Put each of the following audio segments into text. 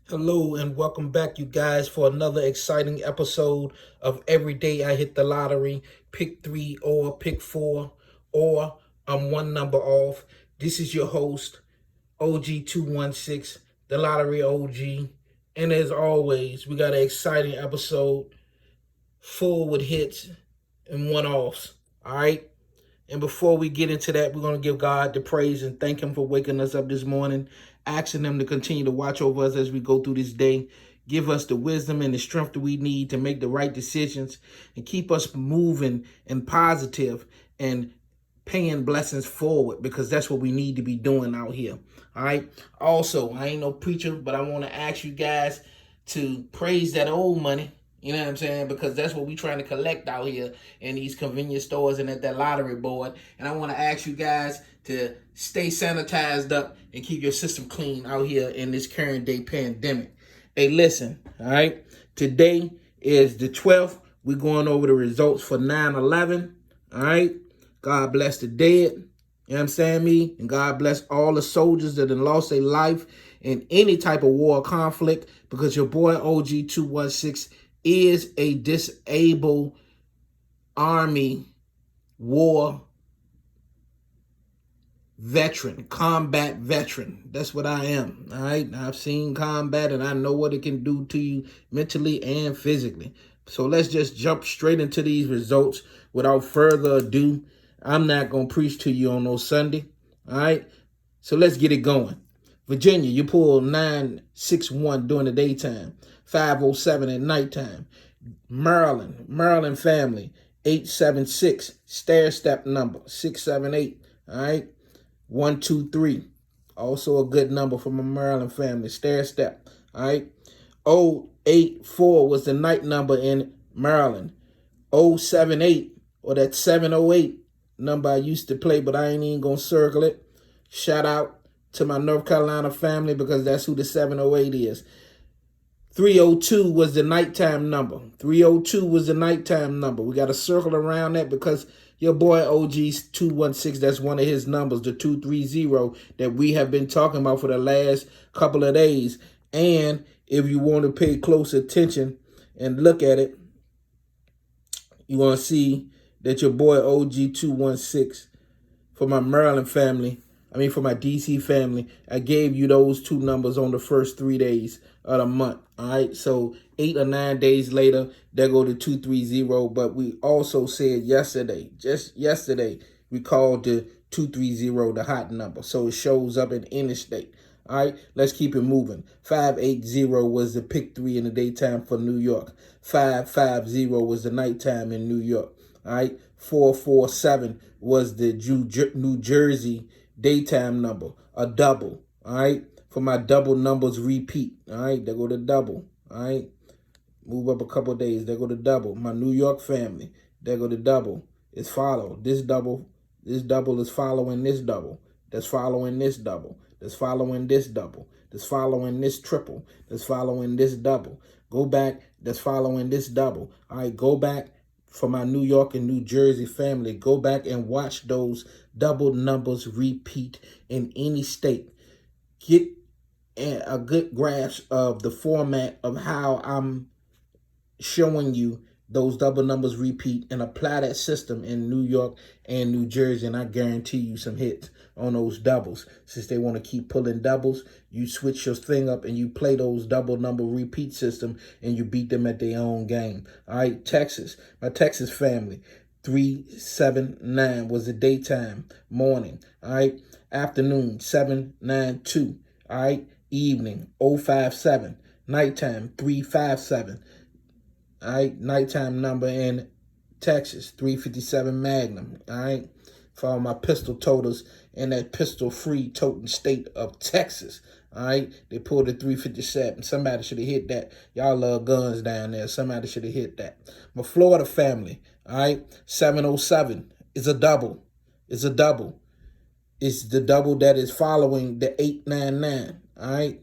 Hello and welcome back, you guys, for another exciting episode of Every Day I Hit the Lottery. Pick three or pick four, or I'm one number off. This is your host, OG216, the Lottery OG. And as always, we got an exciting episode full with hits and one offs. All right. And before we get into that, we're going to give God the praise and thank Him for waking us up this morning, asking Him to continue to watch over us as we go through this day. Give us the wisdom and the strength that we need to make the right decisions and keep us moving and positive and paying blessings forward, because that's what we need to be doing out here. All right. Also, I ain't no preacher, but I want to ask you guys to praise that old money. You know what I'm saying? Because that's what we trying to collect out here in these convenience stores and at that lottery board. And I want to ask you guys to stay sanitized up and keep your system clean out here in this current day pandemic. Hey, listen, all right? Today is the 12th. We're going over the results for 9/11, all right? God bless the dead, you know what I'm saying, me? And God bless all the soldiers that have lost their life in any type of war or conflict, because your boy OG216 is a disabled Army war veteran, combat veteran. That's what I am, all right? I've seen combat and I know what it can do to you mentally and physically. So let's just jump straight into these results without further ado. I'm not going to preach to you on no Sunday, all right? So let's get it going. Virginia, you pulled 961 during the daytime, 507 at nighttime. Maryland family, 876, stair step number, 678, all right? 123, also a good number from a Maryland family, stair step, all right? 084 was the night number in Maryland. 078, or that 708 number I used to play, but I ain't even gonna circle it. Shout out to my North Carolina family, because that's who the 708 is. 302 was the nighttime number. 302 was the nighttime number. We got to circle around that, because your boy OG's 216, that's one of his numbers, the 230 that we have been talking about for the last couple of days. And if you want to pay close attention and look at it, you want to see that your boy OG216, for my Maryland family, for my DC family, I gave you those two numbers on the first 3 days of the month. All right. So 8 or 9 days later, there go to 230. But we also said yesterday, just yesterday, we called the 230 the hot number. So it shows up in any state. All right, let's keep it moving. 580 was the pick three in the daytime for New York. 550 was the nighttime in New York. All right, 447 was the New Jersey daytime number, a double. All right, for my double numbers repeat. All right, there go the double. All right, move up a couple days. There go the double. My New York family, there go the double. It's followed. This double is following this double. That's following this double. That's following this double. That's following this triple. That's following this double. Go back. That's following this double. All right, go back. For my New York and New Jersey family, go back and watch those double numbers repeat in any state. Get a good grasp of the format of how I'm showing you those double numbers repeat, and apply that system in New York and New Jersey, and I guarantee you some hits on those doubles. Since they want to keep pulling doubles, you switch your thing up and you play those double number repeat system, and you beat them at their own game. All right, Texas, my Texas family, 379 was the daytime, morning. All right, afternoon, 792. All right, evening, 057, nighttime, 357. All right, nighttime number in Texas, 357 Magnum. All right, for all my pistol toters in that pistol-free toting state of Texas. All right, they pulled a 357. Somebody should have hit that. Y'all love guns down there. Somebody should have hit that. My Florida family, all right, 707 is a double. It's a double. It's the double that is following the 899. All right.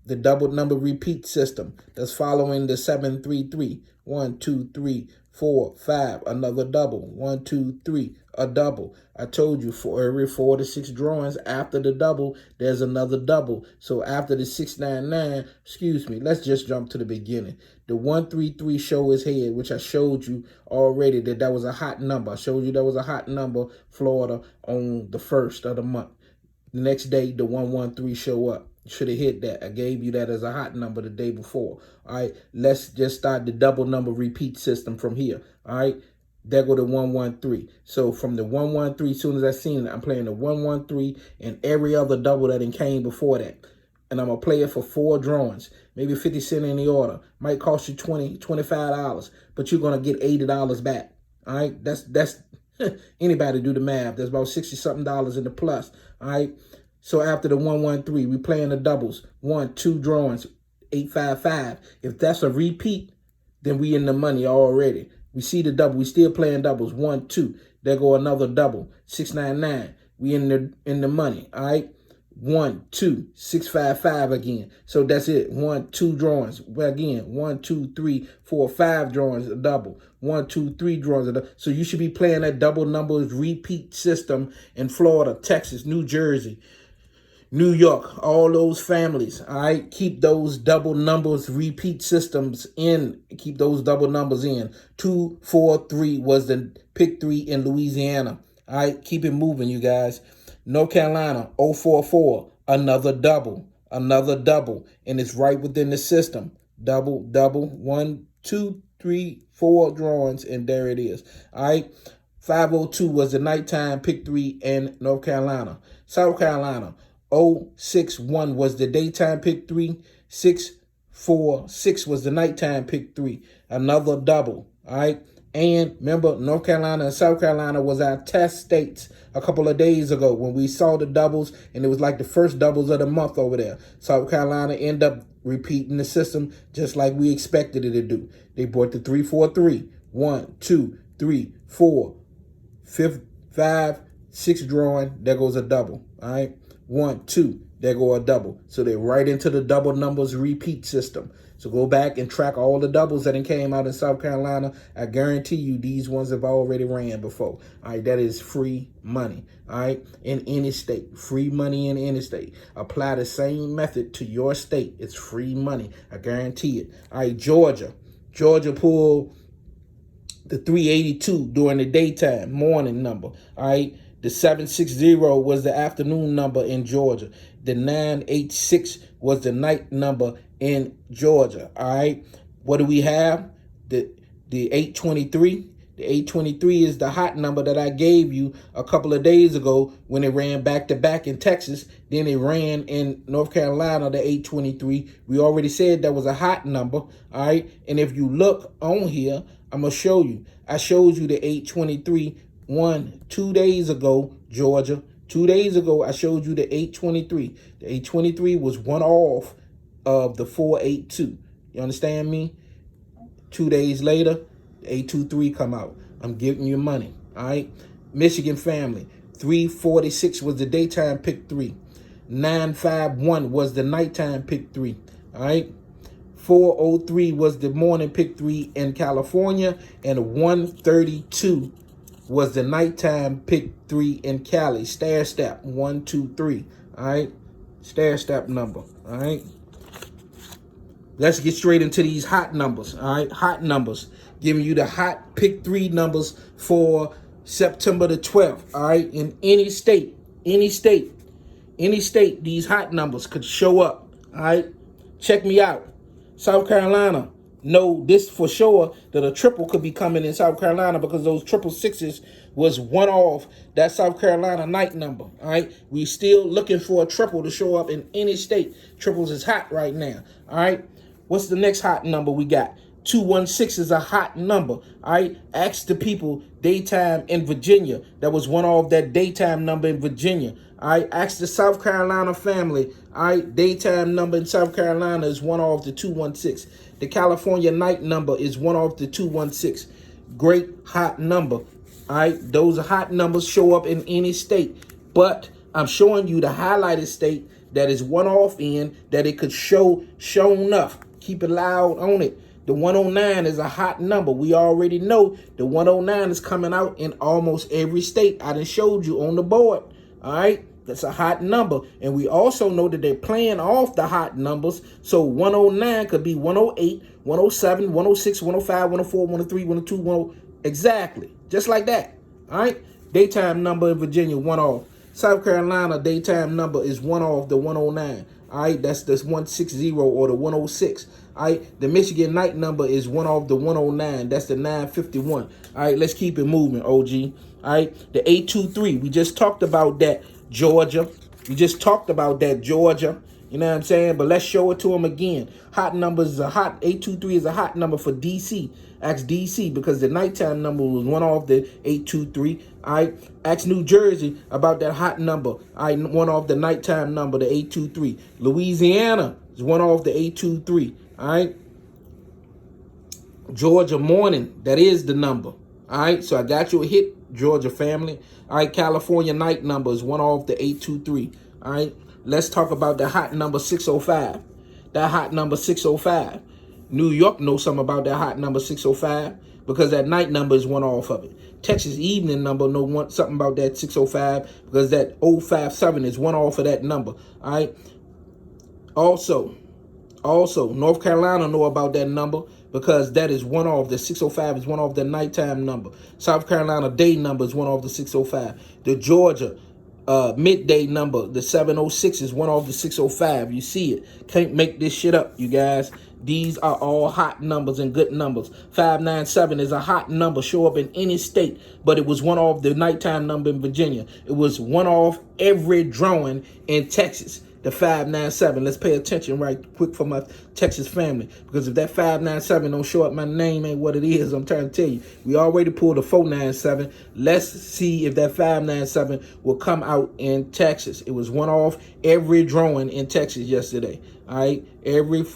the double number repeat system that's following the 733. 1, 2, 3, 4, 5, another double. 1, 2, 3, a double. I told you for every 4 to 6 drawings after the double, there's another double. So after the 699, excuse me, let's just jump to the beginning. The 133 show his head, which I showed you already that was a hot number. I showed you that was a hot number, Florida, on the 1st of the month. The next day, the 113 show up. Should have hit that. I gave you that as a hot number the day before. All right, let's just start the double number repeat system from here. All right, there go the 113. So from the 113, as soon as I seen it, I'm playing the 113 and every other double that came before that. And I'm going to play it for 4 drawings, maybe 50 cents in the order. Might cost you $20, $25, but you're going to get $80 back. All right, that's anybody do the math. There's about $60-something in the plus. All right. So after the 113, we playing the doubles. 1, 2 drawings, 855. If that's a repeat, then we in the money already. We see the double. We still playing doubles. 1, 2. There go another double. 699. We in the money. All right. 1, 2, 655 again. So that's it. 1, 2 drawings. Well, again, 1, 2, 3, 4, 5 drawings, a double. 1, 2, 3 drawings, a double. So you should be playing that double numbers repeat system in Florida, Texas, New Jersey, New York, all those families. All right, keep those double numbers repeat systems in. Keep those double numbers in. 2, 4, 3 was the pick 3 in Louisiana. All right, keep it moving, you guys. North Carolina, 044, another double, and it's right within the system. Double, 1, 2, 3, 4 drawings, and there it is. All right, 502 was the nighttime pick 3 in North Carolina. South Carolina, 061 was the daytime pick 3. 646 was the nighttime pick 3, another double. All right. And remember, North Carolina and South Carolina was our test states a couple of days ago when we saw the doubles, and it was like the first doubles of the month over there. South Carolina ended up repeating the system just like we expected it to do. They brought the 343. 1, 2, 3, 4, 5, 6 drawing. There goes a double. All right. 1, 2. There go a double. So they're right into the double numbers repeat system. So go back and track all the doubles that came out in South Carolina. I guarantee you these ones have already ran before. All right, that is free money. All right, in any state. Free money in any state. Apply the same method to your state. It's free money. I guarantee it. All right, Georgia. Georgia pulled the 382 during the daytime, morning number. All right. The 760 was the afternoon number in Georgia. The 986 was the night number in Georgia. All right. What do we have? The 823. The 823 is the hot number that I gave you a couple of days ago when it ran back to back in Texas. Then it ran in North Carolina, the 823. We already said that was a hot number. All right. And if you look on here, I'm going to show you. I showed you the 823 2 days ago, Georgia. 2 days ago, I showed you the 823. The 823 was one off of the 482. You understand me? 2 days later, the 823 come out. I'm giving you money. All right. Michigan family. 346 was the daytime pick 3. 951 was the nighttime pick 3. All right. 403 was the morning pick 3 in California, and 132 was the nighttime pick 3 in Cali. Stair step 1, 2, 3. All right, stair step number. All right, let's get straight into these hot numbers. All right, hot numbers, giving you the hot pick 3 numbers for September the 12th. All right, in any state, these hot numbers could show up. All right, check me out. South Carolina, know this for sure that a triple could be coming in South Carolina because those 666s was one off that South Carolina night number. All right, we still looking for a triple to show up in any state. Triples is hot right now. All right, what's the next hot number we got? 216 is a hot number. All right, ask the people daytime in Virginia. That was one off that daytime number in Virginia. All right, ask the South Carolina family. All right, daytime number in South Carolina is one off the 216. The California night number is one off the 216. Great hot number. All right, those are hot numbers, show up in any state. But I'm showing you the highlighted state that is one off in that it could show shown up. Keep it loud on it. The 109 is a hot number. We already know the 109 is coming out in almost every state. I done showed you on the board. All right. That's a hot number. And we also know that they're playing off the hot numbers. So 109 could be 108, 107, 106, 105, 104, 103, 102, 102. Exactly. Just like that. All right. Daytime number in Virginia, one off. South Carolina daytime number is one off the 109. All right. That's 160 or the 106. All right. The Michigan night number is one off the 109. That's the 951. All right. Let's keep it moving, OG. All right. The 823. We just talked about that. Georgia. We just talked about that, Georgia. You know what I'm saying? But let's show it to them again. Hot numbers is a hot, 823 is a hot number for DC. Ask DC because the nighttime number was one off the 823. All right. Ask New Jersey about that hot number. All right. One off the nighttime number, the 823. Louisiana is one off the 823. All right. Georgia morning, that is the number. All right. So I got you a hit, Georgia family. All right, California night number is one off the 823. All right, let's talk about the hot number 605. That hot number 605. New York knows something about that hot number 605 because that night number is one off of it. Texas evening number know something about that 605 because that 057 is one off of that number. All right. Also, North Carolina know about that number because that is one off. The 605 is one off the nighttime number. South Carolina day number is one off the 605. The Georgia midday number, the 706 is one off the 605. You see it. Can't make this shit up, you guys. These are all hot numbers and good numbers. 597 is a hot number. Show up in any state, but it was one off the nighttime number in Virginia. It was one off every drawing in Texas. The 597. Let's pay attention right quick for my Texas family. Because if that 597 don't show up, my name ain't what it is. I'm trying to tell you. We already pulled a 497. Let's see if that 597 will come out in Texas. It was one off every drawing in Texas yesterday. All right.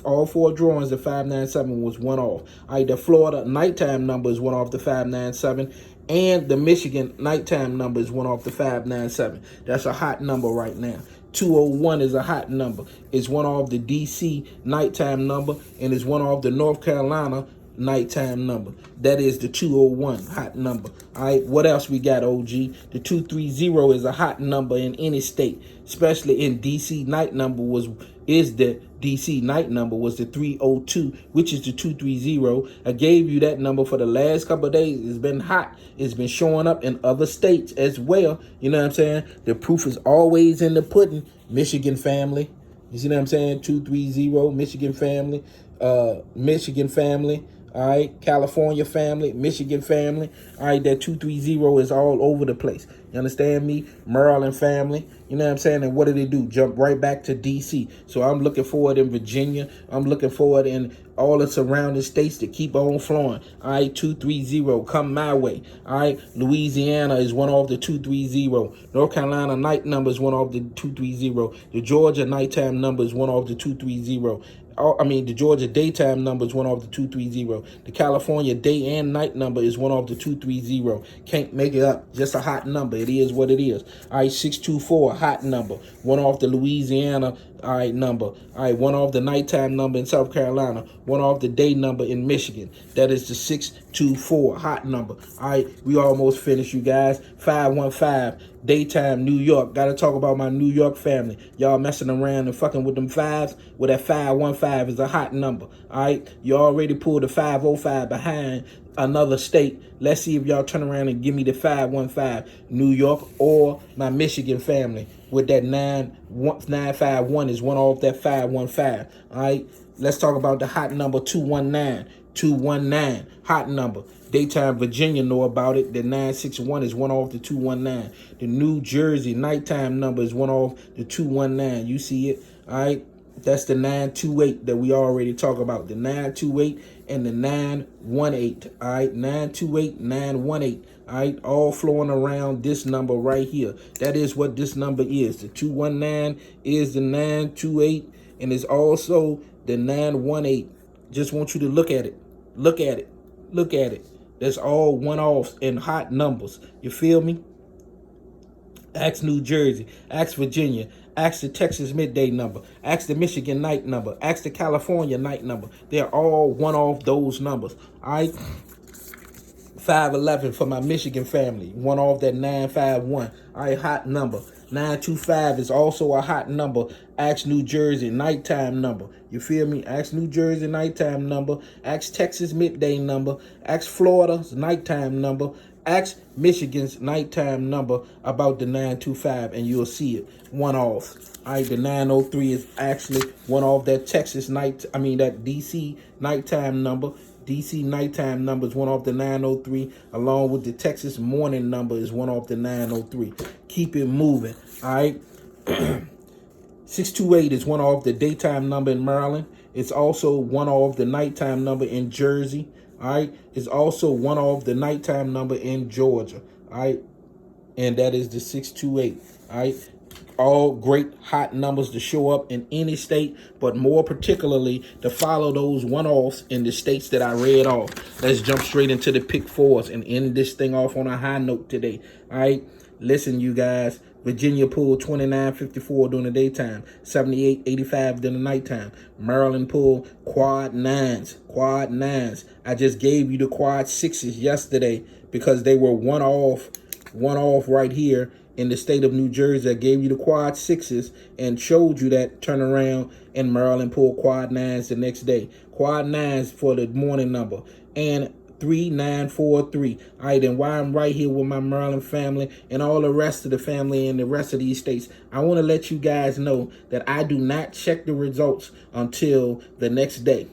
All four drawings, the 597 was one off. All right. The Florida nighttime number is one off the 597. And the Michigan nighttime number is one off the 597. That's a hot number right now. 201 is a hot number. It's one off the DC nighttime number and it's one off the North Carolina nighttime number. That is the 201 hot number. All right, what else we got, OG? The 230 is a hot number in any state, especially in DC. Night number is the DC night number was the 302, which is the 230. I gave you that number for the last couple of days. It's been hot. It's been showing up in other states as well. You know what I'm saying? The proof is always in the pudding. Michigan family. You see what I'm saying? 230, Michigan family. Michigan family. All right, California family, Michigan family. All right, that 230 is all over the place. You understand me? Maryland family. You know what I'm saying? And what do they do? Jump right back to D.C. So I'm looking forward in Virginia. I'm looking forward in all the surrounding states to keep on flowing. All right, 230, come my way. All right, Louisiana is one off the 230. North Carolina night number is one off the 230. The Georgia nighttime number is one off the 230. The Georgia daytime number is one off the 230. The California day and night number is one off the 230. Can't make it up. Just a hot number. It is what it is. All right, 624, hot number. One off the Louisiana, all right, number. All right, one off the nighttime number in South Carolina. One off the day number in Michigan. That is the 624, hot number. All right, we almost finished, you guys. 515. Daytime, New York. Got to talk about my New York family. Y'all messing around and fucking with them fives. Well, that 515 is a hot number. All right. You already pulled the 505 behind another state. Let's see if y'all turn around and give me the 515. New York or my Michigan family with that 951 is one off that 515. All right. Let's talk about the hot number 219. 219, hot number. Daytime Virginia know about it. The 961 is one off the 219. The New Jersey nighttime number is one off the 219. You see it? All right. That's the 928 that we already talked about. The 928 and the 918. All right. 928, 918. All right. All flowing around this number right here. That is what this number is. The 219 is the 928 and it's also the 918. Just want you to look at it. Look at it. Look at it. That's all one-offs and hot numbers. You feel me? Ask New Jersey. Ask Virginia. Ask the Texas midday number. Ask the Michigan night number. Ask the California night number. They're all one off those numbers. All right. 511 for my Michigan family. One off that 951. All right, hot number. 925 is also a hot number. Ask New Jersey nighttime number. You feel me? Ask New Jersey nighttime number. Ask Texas midday number. Ask Florida's nighttime number. Ask Michigan's nighttime number about the 925 and you'll see it. One off. All right, the 903 is actually one off that that DC nighttime number. DC nighttime number is one off the 903, along with the Texas morning number is one off the 903. Keep it moving, all right? 628 is one off the daytime number in Maryland. It's also one off the nighttime number in Jersey, all right? It's also one off the nighttime number in Georgia, all right? And that is the 628, all right? All great hot numbers to show up in any state, but more particularly to follow those one-offs in the states that I read off. Let's jump straight into the pick fours and end this thing off on a high note today. All right, listen, you guys. Virginia pulled 29.54 during the daytime, 78.85 during the nighttime. Maryland pulled quad nines. I just gave you the quad sixes yesterday because they were one off right here in the state of New Jersey. I gave you the quad sixes and showed you that turnaround, and Maryland pulled quad nines the next day. Quad nines for the morning number. And 3943. All right, and why I'm right here with my Maryland family and all the rest of the family in the rest of these states, I want to let you guys know that I do not check the results until the next day.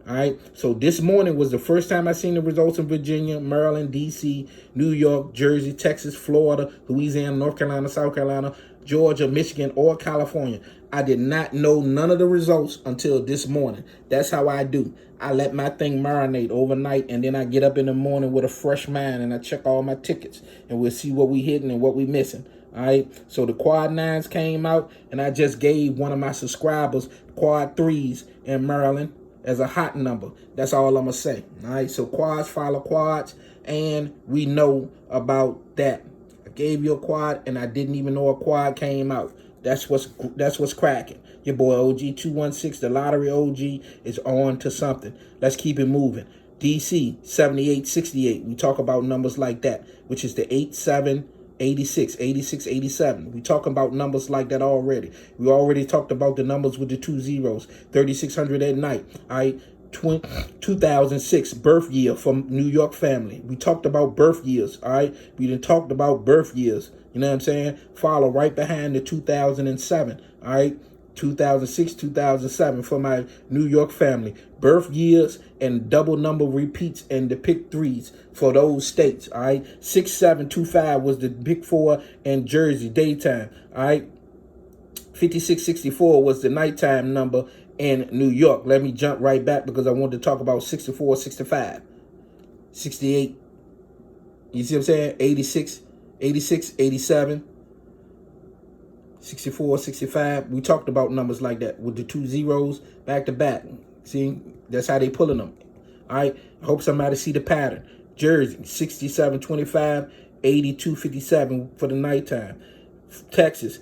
All right, so this morning was the first time I seen the results in Virginia, Maryland, D.C., New York, Jersey, Texas, Florida, Louisiana, North Carolina, South Carolina, Georgia, Michigan, or California. I did not know none of the results until this morning. That's how I do. I let my thing marinate overnight, and then I get up in the morning with a fresh mind, and I check all my tickets, and we'll see what we hitting and what we missing. All right, so the quad nines came out, and I just gave one of my subscribers quad threes in Maryland as a hot number. That's all I'm gonna say. All right, so quads follow quads, and we know about that. I gave you a quad, and I didn't even know a quad came out. That's what's cracking. Your boy OG 216, the lottery OG, is on to something. Let's keep it moving. DC 7868. We talk about numbers like that, which is the 8786, 8687. We talking about numbers like that already. We already talked about the numbers with the 2 zeros. 3600 at night. All right. 2006 birth year from New York family. We talked about birth years. All right. We done talked about birth years. You know what I'm saying? Follow right behind the 2007. All right. 2006, 2007 for my New York family. Birth years and double number repeats and the pick threes for those states. All right. 6725 was the pick four in Jersey daytime. All right. 5664 was the nighttime number in New York. Let me jump right back because I wanted to talk about 64, 65, 68. You see what I'm saying? 86, 87. 64, 65. We talked about numbers like that with the 2 zeros back to back. See, that's how they pulling them. All right. I hope somebody see the pattern. Jersey, 6725, 8257 for the nighttime. Texas,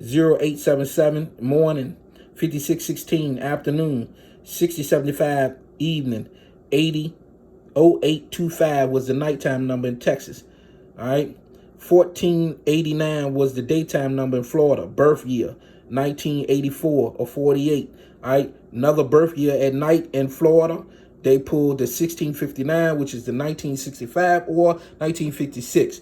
0877 morning, 5616 afternoon, 6075 evening, 800825 was the nighttime number in Texas. All right. 1489 was the daytime number in Florida. Birth year, 1984 or 48. All right. Another birth year at night in Florida. They pulled the 1659, which is the 1965 or 1956.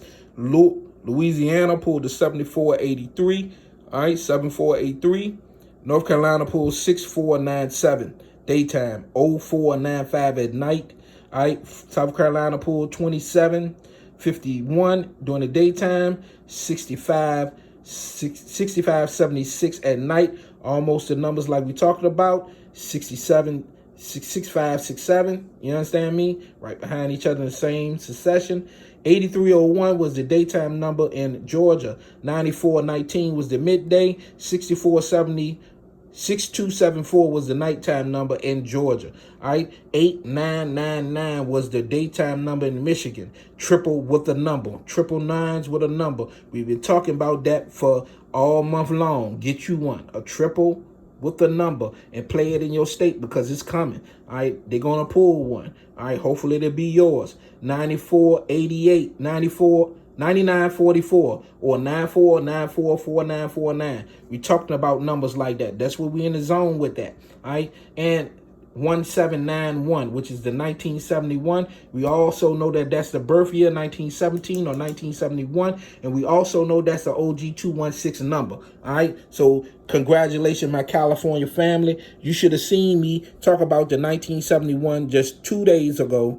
Louisiana pulled the 7483. All right. 7483. North Carolina pulled 6497. Daytime. 0495 at night. All right. South Carolina pulled 2751 during the daytime, 6576 at night. Almost the numbers like we talked about. 6567. You understand me? Right behind each other in the same succession. 8301 was the daytime number in Georgia. 9419 was the midday. 6274 was the nighttime number in Georgia. All right. 8999 was the daytime number in Michigan. Triple with a number. Triple nines with a number. We've been talking about that for all month long. Get you one, a triple with the number, and play it in your state because it's coming. All right, they're gonna pull one. All right, hopefully it'll be yours. 9488, 94, 9944, or 94944949. We talking about numbers like that. That's what we in the zone with that. All right, and 1791, which is the 1971. We also know that that's the birth year, 1917 or 1971. And we also know that's the OG 216 number. All right. So congratulations, my California family. You should have seen me talk about the 1971 just 2 days ago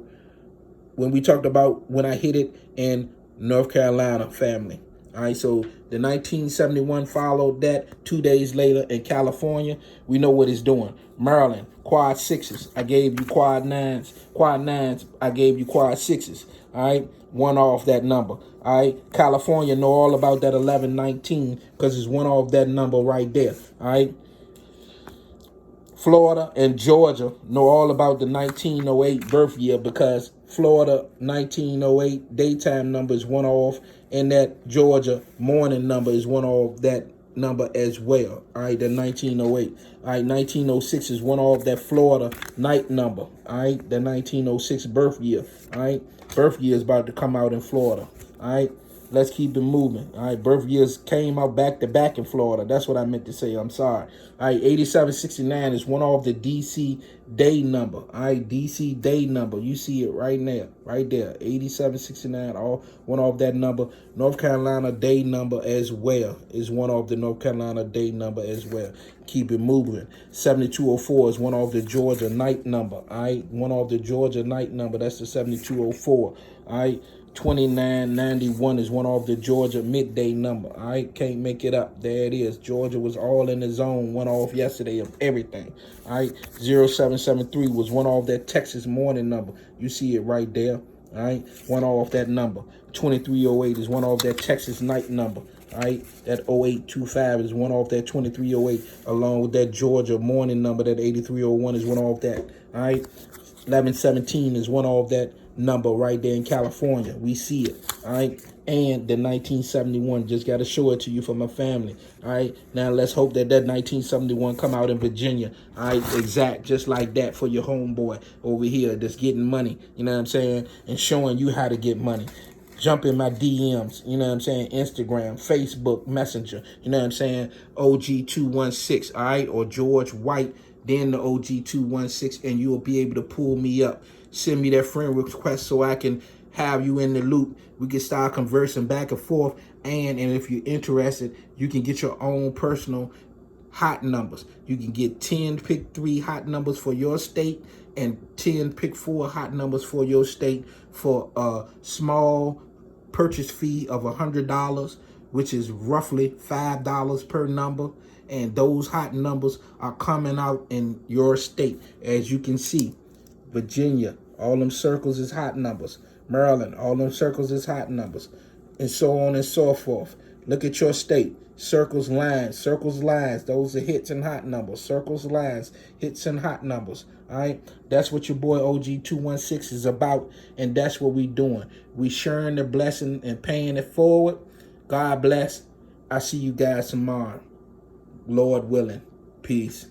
when we talked about when I hit it in North Carolina, family. All right, so the 1971 followed that 2 days later in California. We know what it's doing. Maryland, quad sixes. I gave you quad nines. Quad nines, I gave you quad sixes. All right, one off that number. All right, California know all about that 1119 because it's one off that number right there. All right. Florida and Georgia know all about the 1908 birth year because Florida 1908 daytime number is one off, and that Georgia morning number is one off that number as well. All right, the 1908. All right, 1906 is one off that Florida night number. All right, the 1906 birth year. All right, birth year is about to come out in Florida. All right. Let's keep it moving. All right, birth years came out back to back in Florida. That's what I meant to say. I'm sorry. All right, 8769 is one off the DC day number. All right, DC day number. You see it right there, right there. 8769, all one off that number. North Carolina day number as well is one off the North Carolina day number as well. Keep it moving. 7204 is one off the Georgia night number. All right, one off the Georgia night number. That's the 7204. All right. 2991 is one off the Georgia midday number. All right, can't make it up. There it is. Georgia was all in the zone, one off yesterday of everything. All right, 0773 was one off that Texas morning number. You see it right there. All right, one off that number. 2308 is one off that Texas night number. All right, that 0825 is one off that 2308, along with that Georgia morning number. That 8301 is one off that. All right, 1117 is one off that number right there in California. We see it. All right, and the 1971, just got to show it to you for my family. All right, now let's hope that 1971 come out in Virginia. All right, exact, just like that for your homeboy over here that's getting money, you know what I'm saying, and showing you how to get money. Jump in my DMs, you know what I'm saying, Instagram, Facebook, Messenger, you know what I'm saying, OG216, all right, or George White, then the OG216, and you will be able to pull me up. Send me that friend request so I can have you in the loop. We can start conversing back and forth, and if you're interested, you can get your own personal hot numbers. You can get 10 pick 3 hot numbers for your state and 10 pick 4 hot numbers for your state for a small purchase fee of $100, which is roughly $5 per number. And those hot numbers are coming out in your state. As you can see, Virginia, all them circles is hot numbers. Maryland, all them circles is hot numbers. And so on and so forth. Look at your state. Circles, lines, those are hits and hot numbers. Circles, lines, hits and hot numbers. All right, that's what your boy OG216 is about, and that's what we doing. We sharing the blessing and paying it forward. God bless. I see you guys tomorrow, Lord willing. Peace.